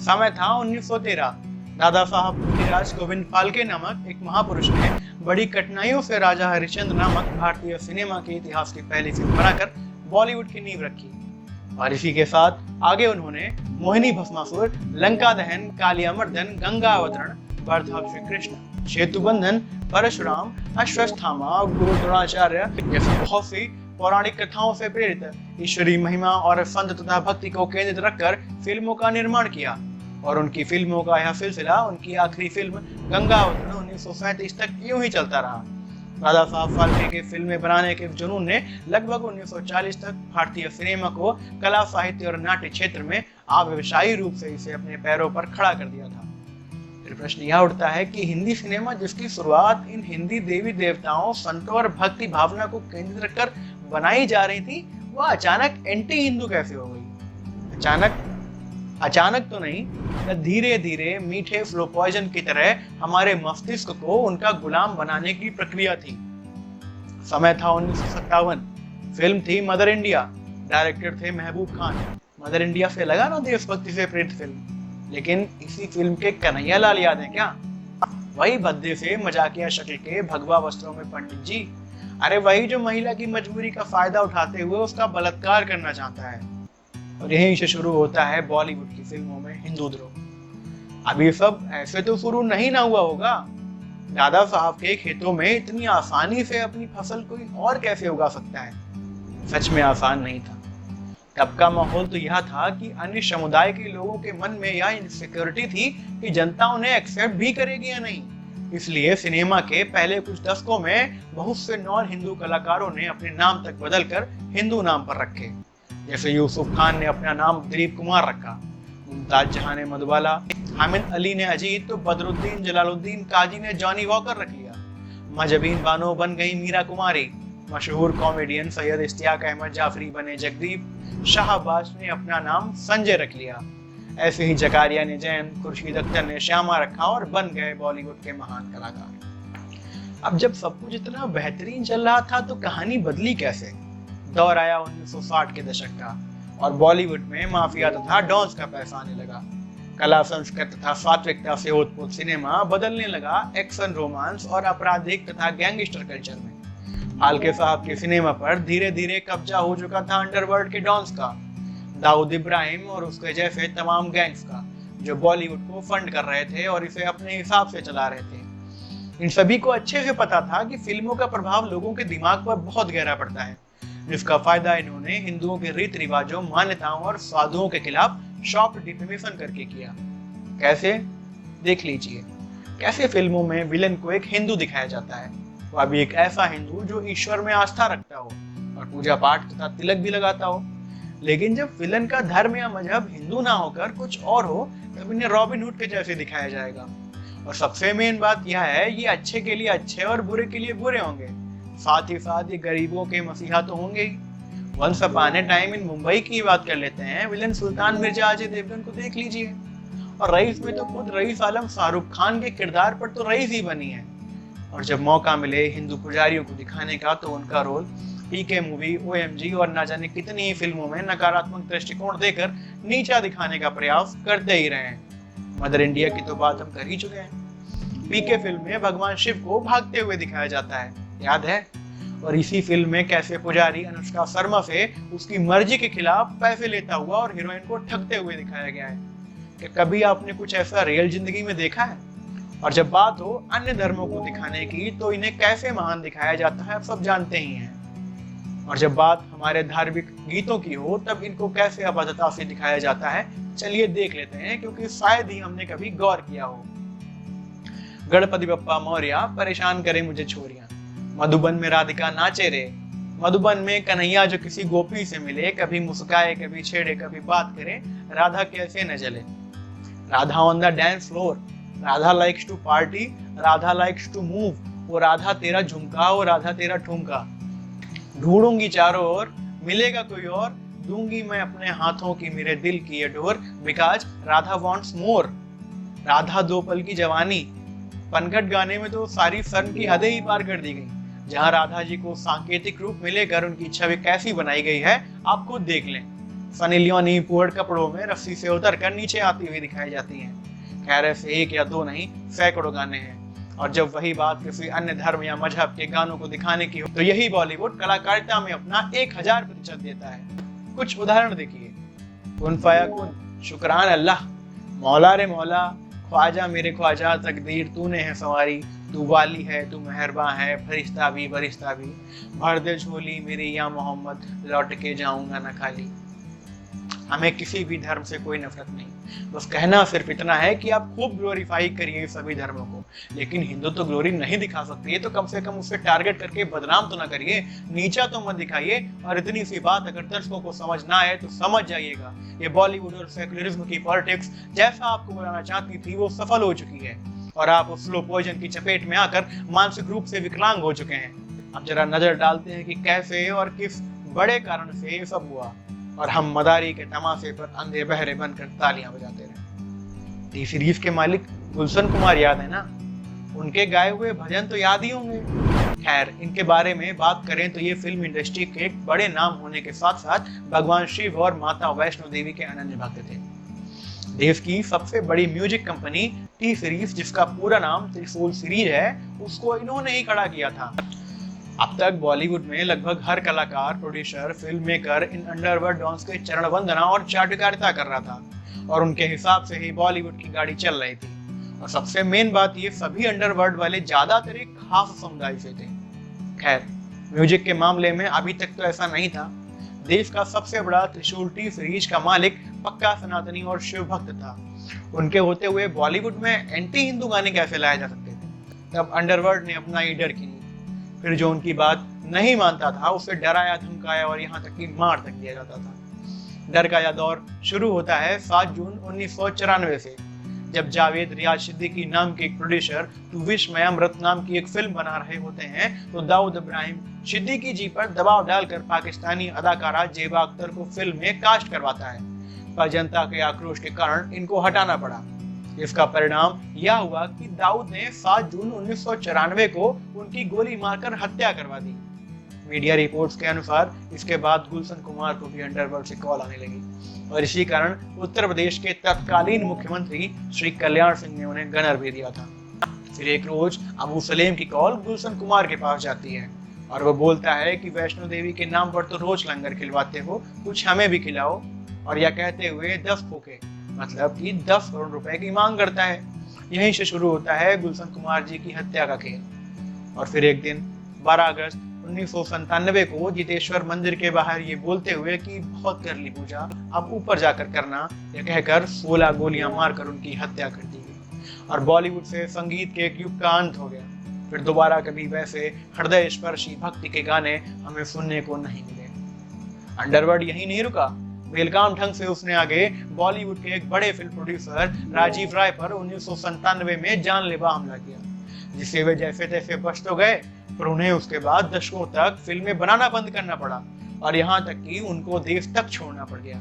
समय था 1913। दादा साहब पृथ्वीराज गोविंद फाल्के नामक एक महापुरुष ने बड़ी कठिनाइयों से राजा हरिश्चंद्र नामक भारतीय सिनेमा के इतिहास की पहली फिल्म बनाकर बॉलीवुड की नींव रखी। और इसी के साथ आगे उन्होंने मोहिनी भस्मासुर, लंका दहन, कालियामर्दन, गंगा अवतरण, बर्था श्री कृष्ण, सेतुबंधन, परशुराम, अश्वत्थामा, गुरु द्रोणाचार्य जैसी बहुत सी पौराणिक कथाओं से प्रेरित ईश्वरीय महिमा और संत तथा भक्ति को केंद्रित रखकर फिल्मों का निर्माण किया। और उनकी फिल्मों का यह सिलसिला उनकी आखिरी फिल्म गंगा अवतरण 1937 तक यूं ही चलता रहा। दादा साहब फाल्के के फिल्में बनाने के जुनून ने लगभग 1940 तक भारतीय सिनेमा को कला, साहित्य और नाट्य क्षेत्र में अव्यवसायी रूप से इसे अपने पैरों पर खड़ा कर दिया था। फिर प्रश्न यह उठता है कि हिंदी सिनेमा जिसकी शुरुआत इन हिंदी देवी देवताओं, संतों और भक्ति भावना को केंद्रित रखकर बनाई जा रही थी, वह अचानक एंटी हिंदू कैसे हो गई? अचानक तो नहीं, धीरे धीरे मीठे फ्लो पॉइजन की तरह हमारे मस्तिष्क को उनका गुलाम बनाने की प्रक्रिया थी। समय था 1957। फिल्म थी मदर इंडिया, डायरेक्टर थे महबूब खान। मदर इंडिया से लगा ना देशभक्ति से प्रेरित फिल्म, लेकिन इसी फिल्म के कन्हैया लाल याद है क्या? वही भद्दे से मजाकिया शक्ल के भगवा वस्त्रों में पंडित जी, अरे वही जो महिला की मजबूरी का फायदा उठाते हुए उसका बलात्कार करना चाहता है। और यहीं से शुरू होता है बॉलीवुड की फिल्मों में हिंदू द्रोह। अब ये सब ऐसे तो शुरू नहीं ना हुआ होगा। दादा साहब के खेतों में इतनी आसानी से अपनी फसल कोई और कैसे उगा सकता है? सच में आसान नहीं था। तब का माहौल तो यह था कि अन्य समुदाय के लोगों के मन में यह इनसिक्योरिटी थी कि जनता उन्हें एक्सेप्ट भी करेगी या नहीं। इसलिए सिनेमा के पहले कुछ दशकों में बहुत से नॉन हिंदू कलाकारों ने अपने नाम तक बदलकर हिंदू नाम पर रखे। जैसे यूसुफ खान ने अपना नाम दिलीप कुमार रखा, मुमताज जहां ने मधुबाला, हामिद अली ने अजीत, तो बदरुद्दीन जलालुद्दीन काजी ने जॉनी वॉकर रख लिया। मजबीन बानो बन गई मीरा कुमारी, मशहूर कॉमेडियन सैयद इश्तियाक अहमद जाफरी बने जगदीप, शाहबाज ने अपना नाम संजय रख लिया। ऐसे ही जकारिया ने जैन, खुर्शीद अख्तर ने श्यामा रखा और बन गए बॉलीवुड के महान कलाकार। अब जब सब कुछ इतना बेहतरीन चल रहा था तो कहानी बदली कैसे? दौर आया 1960 के दशक का और बॉलीवुड में माफिया तथा डॉन्स का पैसा आने लगा। कला, संस्कृत तथा सात्विकता से ओतप्रोत सिनेमा बदलने लगा एक्शन, रोमांस और आपराधिक तथा गैंगस्टर कल्चर में। फाल्के साहब के सिनेमा पर धीरे धीरे कब्जा हो चुका था अंडरवर्ल्ड के डॉन्स का, दाऊद इब्राहिम और उसके जैसे तमाम गैंग्स का, जो बॉलीवुड को फंड कर रहे थे और इसे अपने हिसाब से चला रहे थे। इन सभी को अच्छे से पता था कि फिल्मों का प्रभाव लोगों के दिमाग पर बहुत गहरा पड़ता है, जिसका फायदा इन्होंने हिंदुओं के रीति रिवाजों, मान्यताओं और साधुओं के खिलाफ सॉफ्ट डिफेमेशन करके किया। कैसे? देख लीजिए कैसे फिल्मों में विलन को एक हिंदू दिखाया जाता है, वह भी एक ऐसा हिंदू जो ईश्वर में आस्था रखता हो और पूजा पाठ तथा तिलक भी लगाता हो। लेकिन जब विलन का धर्म या मजहब हिंदू ना होकर कुछ और हो, तब इन्हें रॉबिन हुड के जैसे दिखाया जाएगा। और सबसे मेन बात यह है, ये अच्छे के लिए अच्छे और बुरे के लिए बुरे होंगे, साथ ही साथ ये गरीबों के मसीहा तो होंगे ही। Once upon a time in Mumbai की बात कर लेते हैं, विलन सुल्तान मिर्जा अजय देवगन को देख लीजिए। और रईस में तो खुद रईस आलम शाहरुख खान के किरदार पर तो रईस ही बनी है। और जब मौका मिले हिंदू पुजारियों को दिखाने का, तो उनका रोल पीके मूवी, OMG और ना जाने कितनी ही फिल्मों में नकारात्मक दृष्टिकोण देकर नीचा दिखाने का प्रयास करते ही रहे हैं। मदर इंडिया की तो बात हम कर ही चुके हैं। पीके फिल्म में भगवान शिव को भागते हुए दिखाया जाता है, याद है? और इसी फिल्म में कैसे पुजारी अनुष्का शर्मा से उसकी मर्जी के खिलाफ पैसे लेता हुआ और हीरोइन को ठगते हुए दिखाया गया है। कि कभी आपने कुछ ऐसा रियल जिंदगी में देखा है? और जब बात हो अन्य धर्मों को दिखाने की, तो इन्हें कैसे महान दिखाया जाता है, आप सब जानते ही हैं। और जब बात हमारे धार्मिक गीतों की हो, तब इनको कैसे अभद्रता से दिखाया जाता है, चलिए देख लेते हैं, क्योंकि शायद ही हमने कभी गौर किया हो। गणपति बप्पा मौर्या, परेशान करे मुझे छोरियां, मधुबन में राधिका नाचे रे, मधुबन में कन्हैया जो किसी गोपी से मिले, कभी मुस्काए, कभी छेड़े, कभी बात करे, राधा कैसे न जले। Radha on the dance floor, Radha likes to party, Radha likes to move, वो राधा तेरा झुमका, वो राधा तेरा ठुमका, ढूंढूंगी चारों ओर, मिलेगा कोई और, दूंगी मैं अपने हाथों की मेरे दिल की ये डोर, बिकॉज राधा वांट्स मोर। राधा दो पल की जवानी, पनघट गाने में तो सारी फन की हदें ही पार कर दी गई। जहां राधा जी को सांकेतिक रूप में लेकर उनकी छवि कैसी बनाई गई है, आप खुद देख लें। सनी लियोनी पुअड़ कपड़ों में रस्सी से उतरकर नीचे आती हुई दिखाई जाती हैं। खैर ऐसे एक या दो नहीं, सैकड़ों गाने हैं। और जब वही बात किसी अन्य धर्म या मजहब के गानों को दिखाने की हो तो यही बॉलीवुड कलाकारिता में अपना 1000% देता है। कुछ उदाहरण देखिए। कुन फया कुन, शुक्रान अल्लाह, मौला रे मौला, ख्वाजा मेरे ख्वाजा, तकदीर तूने है सवारी, तू वाली है तू मेहरबान है, फरिश्ता भी भर दे झोली मेरी या मोहम्मद, लौट के जाऊंगा न खाली। हमें किसी भी धर्म से कोई नफरत नहीं, बस कहना सिर्फ इतना है कि आप खूब ग्लोरीफाई करिए सभी धर्मों को, लेकिन हिंदू तो ग्लोरी नहीं दिखा सकती है, तो कम से कम उसे टारगेट करके बदनाम तो ना करिए, नीचा तो मत दिखाइए। और इतनी सी बात अगर दर्शकों को समझ ना आए तो समझ जाइएगा, ये बॉलीवुड और सेकुलरिज्म की पॉलिटिक्स जैसा आपको बनाना चाहती थी वो सफल हो चुकी है, और आप उस स्लो पॉइजन की चपेट में आकर मानसिक रूप से विकलांग हो चुके हैं। अब जरा नजर डालते हैं कि कैसे और किस बड़े कारण से ये सब हुआ, और हम मदारी के तमाशे पर अंधे बहरे बनकर तालियां बजाते रहे। टी सीरीज के मालिक गुलशन कुमार याद है ना, उनके गाए हुए भजन तो याद ही होंगे। खैर इनके बारे में बात करें तो ये फिल्म इंडस्ट्री के एक बड़े नाम होने के साथ साथ भगवान शिव और माता वैष्णो देवी के अनन्य भक्त थे। देश की सबसे बड़ी म्यूजिक कंपनी टी सीरीज, जिसका पूरा नाम त्रिशूल सीरीज है, उसको इन्होंने ही खड़ा किया था। अब तक बॉलीवुड में लगभग हर कलाकार, प्रोड्यूसर, फिल्म मेकर इन अंडरवर्ल्ड डॉन्स के चरण वंदना और चाटुकारिता कर रहा था, और उनके हिसाब से ही बॉलीवुड की गाड़ी चल रही थी। और सबसे मेन बात, ये सभी अंडरवर्ल्ड वाले ज्यादातर एक खास समुदाय से थे। खैर म्यूजिक के मामले में अभी तक तो ऐसा नहीं था। देश का सबसे बड़ा त्रिशूल टी सीरीज का मालिक पक्का सनातनी और शिव भक्त था। उनके होते हुए बॉलीवुड में एंटी हिंदू गाने कैसे लाए जा सकते थे? तब अंडरवर्ल्ड ने अपना ही डर की, फिर जो उनकी बात नहीं मानता था उसे डराया, धमकाया और यहाँ तक कि मार तक दिया जाता था। डर का यह दौर शुरू होता है 7 जून 1994 से, जब जावेद रियाज सिद्दीकी नाम के एक प्रोड्यूसर टू विश मैं अमृत नाम की एक फिल्म बना रहे होते हैं, तो दाऊद इब्राहिम सिद्दीकी जी पर दबाव डालकर पाकिस्तानी अदाकारा जेबा अख्तर को फिल्म में कास्ट करवाता है, पर जनता के आक्रोश के कारण इनको हटाना पड़ा। इसका परिणाम यह हुआ कि दाऊद ने 7 जून 1994 को उनकी गोली मारकर हत्या करवा दी। मीडिया रिपोर्ट्स के अनुसार इसके बाद गुलशन कुमार को भी अंडरवर्ल्ड से कॉल आने लगी, और इसी कारण उत्तर प्रदेश के तत्कालीन मुख्यमंत्री श्री कल्याण सिंह ने उन्हें गनर भी दिया था। फिर एक रोज अबू सलेम की कॉल गुलशन कुमार के पास जाती है, और वो बोलता है कि वैष्णो देवी के नाम पर तो रोज लंगर खिलवाते हो, कुछ हमें भी खिलाओ। और यह कहते हुए 10 खोखे, मतलब कि 10 करोड़ रुपए की मांग करता है। यहीं से शुरू होता है गुलशन कुमार जी की हत्या का खेल। और फिर एक दिन 12 अगस्त 1997 को जितेश्वर मंदिर के बाहर ये बोलते हुए कि बहुत कर ली पूजा, अब ऊपर जाकर करना, यह कहकर 16 गोलियां मारकर उनकी हत्या कर दी गई, और बॉलीवुड से संगीत के एक युग का अंत हो गया। फिर दोबारा कभी वैसे हृदय स्पर्शी भक्ति के गाने हमें सुनने को नहीं मिले। अंडरवर्ल्ड यही नहीं रुका, बेलगाम ढंग से उसने आगे बॉलीवुड के एक बड़े फिल्म प्रोड्यूसर राजीव राय पर 1997 में जानलेवा हमला किया, जिससे वे जैसे तैसे बच तो गए, पर उन्हें उसके बाद दशकों तक फिल्में बनाना बंद करना पड़ा, और यहाँ तक कि उनको देश तक छोड़ना पड़ गया।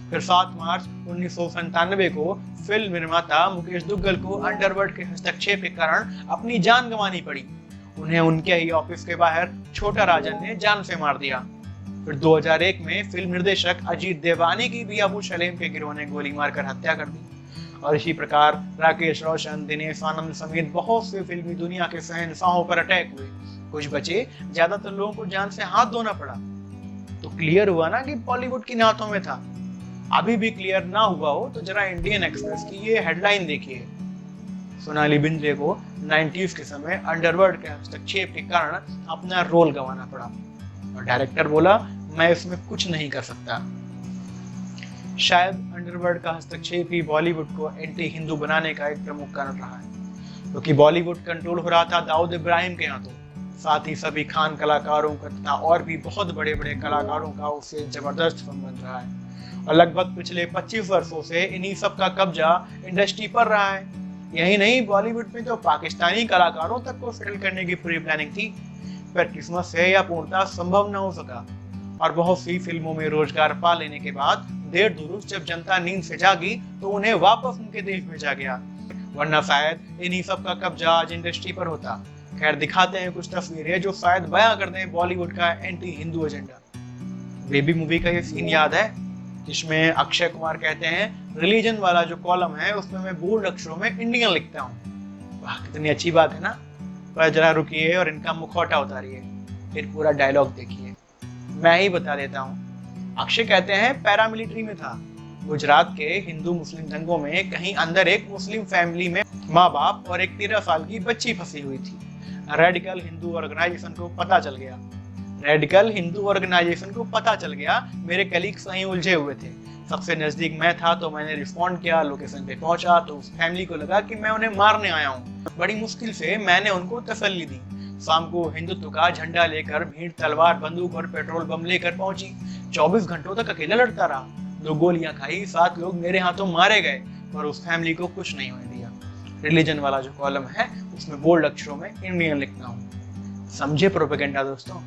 फिर 7 मार्च 1997 को फिल्म निर्माता मुकेश दुग्गल को अंडरवर्ल्ड के हस्तक्षेप के कारण अपनी जान गंवानी पड़ी। उन्हें उनके ही ऑफिस के बाहर छोटा राजन ने जान से मार दिया। फिर 2001 में फिल्म निर्देशक अजीत देवानी की भी अबू सलेम के गिरोह ने गोली मारकर हत्या कर दी। और इसी प्रकार राकेश रोशन, दिनेश आनंद समेत बहुत से फिल्मी दुनिया के शहंशाहों पर अटैक हुए। कुछ बचे, ज्यादातर लोगों को जान से हाथ धोना पड़ा। तो क्लियर हुआ ना कि बॉलीवुड किन हाथों में था। अभी भी क्लियर ना हुआ हो तो जरा इंडियन एक्सप्रेस की ये हेडलाइन देखिए। सोनाली बिंद्रे को 90s के समय अंडरवर्ल्ड के हस्तक्षेप के कारण अपना रोल गंवाना पड़ा, और डायरेक्टर बोला मैं इसमें कुछ नहीं कर सकता। शायद अंडरवर्ल्ड का हस्तक्षेप ही बॉलीवुड को एंटी हिंदू बनाने का एक प्रमुख कारण रहा है, क्योंकि बॉलीवुड कंट्रोल हो रहा था दाऊद इब्राहिम के हाथों। साथ ही सभी खान कलाकारों का तथा और भी बहुत बड़े बड़े कलाकारों का उससे जबरदस्त संबंध रहा है, और लगभग पिछले 25 वर्षों से इन्हीं सब का कब्जा इंडस्ट्री पर रहा है। यही नहीं, बॉलीवुड में तो पाकिस्तानी कलाकारों तक को सेटल करने की पूरी प्लानिंग थी, पर किस्मत से यह पूर्णतः संभव न हो सका। और बहुत सी फिल्मों में रोजगार पा लेने के बाद देर दुरुस्त जब जनता नींद से जागी तो उन्हें वापस उनके देश भेजा गया, वरना शायद इन्हीं सब का कब्जा आज इंडस्ट्री पर होता। खैर दिखाते हैं कुछ तस्वीरें जो शायद बयां कर दें बॉलीवुड का anti Hindu agenda. Baby movie का ये सीन याद है? जिसमें अक्षय कुमार कहते हैं रिलीजन वाला जो कॉलम है उसमें मैं बोल्ड अक्षरों में इंडियन लिखता हूँ। वाह, कितनी अच्छी बात है ना। पर जरा रुकिए और इनका मुखौटा उतारिए, फिर पूरा डायलॉग देखिए। मैं ही बता देता हूँ। अक्षय कहते हैं पैरामिलिट्री में था। गुजरात के हिंदू मुस्लिम दंगों में कहीं अंदर एक मुस्लिम फैमिली में माँ बाप और एक 13 साल की बच्ची फंसी हुई थी। रेडिकल हिंदू ऑर्गेनाइजेशन को पता चल गया। मेरे कलीग्स वहीं उलझे हुए थे। सबसे नजदीक मैं था तो मैंने रिस्पॉन्ड किया। लोकेशन पे पहुंचा तो उस फैमिली को लगा कि मैं उन्हें मारने आया हूँ। बड़ी मुश्किल से मैंने उनको तसल्ली दी। शाम को हिंदुत्व का झंडा लेकर भीड़ तलवार बंदूक और पेट्रोल बम लेकर पहुंची। 24 घंटों तक अकेला लड़ता रहा। 2 गोलियां खाई, 7 लोग मेरे हाथों मारे गए, पर उस फैमिली को कुछ नहीं होने दिया। रिलीजन वाला जो कॉलम है उसमें बोल्ड अक्षरों में इंडियन लिखता हूँ। समझे प्रोपेगेंडा दोस्तों।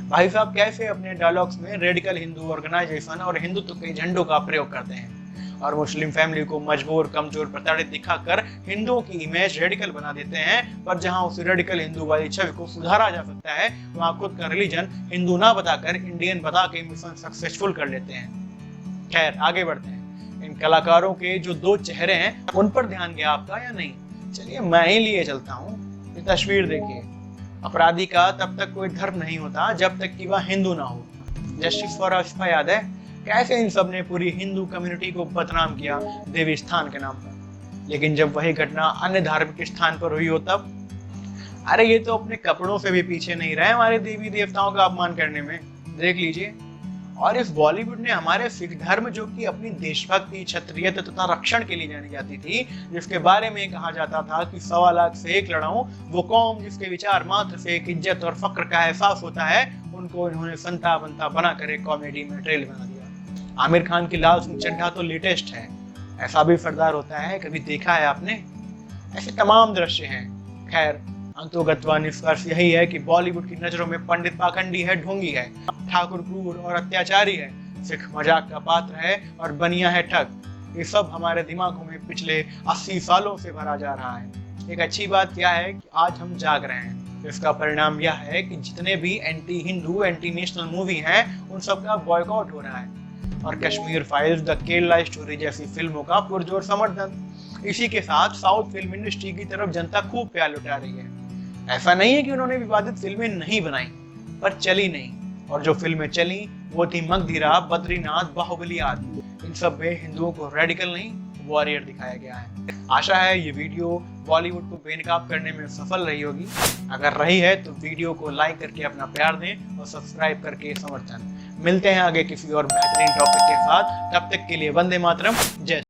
भाई साहब कैसे अपने डायलॉग्स में रेडिकल हिंदू ऑर्गेनाइजेशन और हिंदुत्व के झंडों का प्रयोग करते हैं और मुस्लिम फैमिली को मजबूर, कमजोर, प्रताड़ित दिखाकर हिंदुओं की इमेज रेडिकल बना देते हैं। पर जहां उस रेडिकल हिंदू वाली छवि को सुधारा जा सकता है वहां खुद का रिलीजन हिंदू ना बताकर इंडियन बता के मिशन सक्सेसफुल कर लेते हैं। खैर, आगे बढ़ते हैं। इन कलाकारों के जो 2 चेहरे हैं उन पर ध्यान गया आपका या नहीं? चलिए मैं ही लिए चलता हूँ। ये तस्वीर देखिए। अपराधी का तब तक कोई धर्म नहीं होता जब तक कि वह हिंदू ना हो। जस्टिस फॉर अशफा याद है कैसे इन सब ने पूरी हिंदू कम्युनिटी को बदनाम किया देवी स्थान के नाम पर। लेकिन जब वही घटना अन्य धार्मिक स्थान पर हुई हो तब, अरे ये तो अपने कपड़ों से भी पीछे नहीं रहे हमारे देवी देवताओं का अपमान करने में। देख लीजिए। और इस बॉलीवुड ने हमारे सिख धर्म, जो कि अपनी देशभक्ति, क्षत्रियता तथा रक्षण के लिए जानी जाती थी, जिसके बारे में कहा जाता था कि 1.25 लाख से एक लड़ा हूं, वो कौम जिसके विचार मात्र से एक इज्जत और फक्र का एहसास होता है, उनको इन्होंने संता बनता बनाकर एक कॉमेडी मटेरियल बना दिया। आमिर खान की लाल सिंह चड्ढा तो लेटेस्ट है। ऐसा भी सरदार होता है, कभी देखा है आपने? ऐसे तमाम दृश्य हैं। खैर, अंतोगत्वा निष्कर्ष यही है कि बॉलीवुड की नजरों में पंडित पाखंडी है, ढोंगी है, ठाकुर क्रूर और अत्याचारी है, सिख मजाक का पात्र है और बनिया है ठग। ये सब हमारे दिमागों में पिछले 80 सालों से भरा जा रहा है। एक अच्छी बात क्या है कि आज हम जाग रहे हैं। इसका परिणाम यह है कि जितने भी anti Hindu, anti national movie हैं, उन सब का बॉयकॉट हो रहा है और Kashmir files, the Kerala story जैसी फिल्मों का पुरजोर समर्थन। इसी के साथ साउथ फिल्म इंडस्ट्री की तरफ जनता खूब प्यार लुटा रही है। ऐसा नहीं है कि उन्होंने विवादित फिल्में नहीं बनाई, पर चली नहीं। और जो फिल्में चली वो थी मगधीरा, बद्रीनाथ, बाहुबली आदि। इन सब में हिंदुओं को रेडिकल नहीं, वॉरियर दिखाया गया है। आशा है ये वीडियो बॉलीवुड को बेनकाब करने में सफल रही होगी। अगर रही है तो वीडियो को लाइक करके अपना प्यार दें और सब्सक्राइब करके समर्थन। मिलते हैं आगे किसी और बेहतरीन टॉपिक के साथ। तब तक के लिए वंदे मातरम, जय।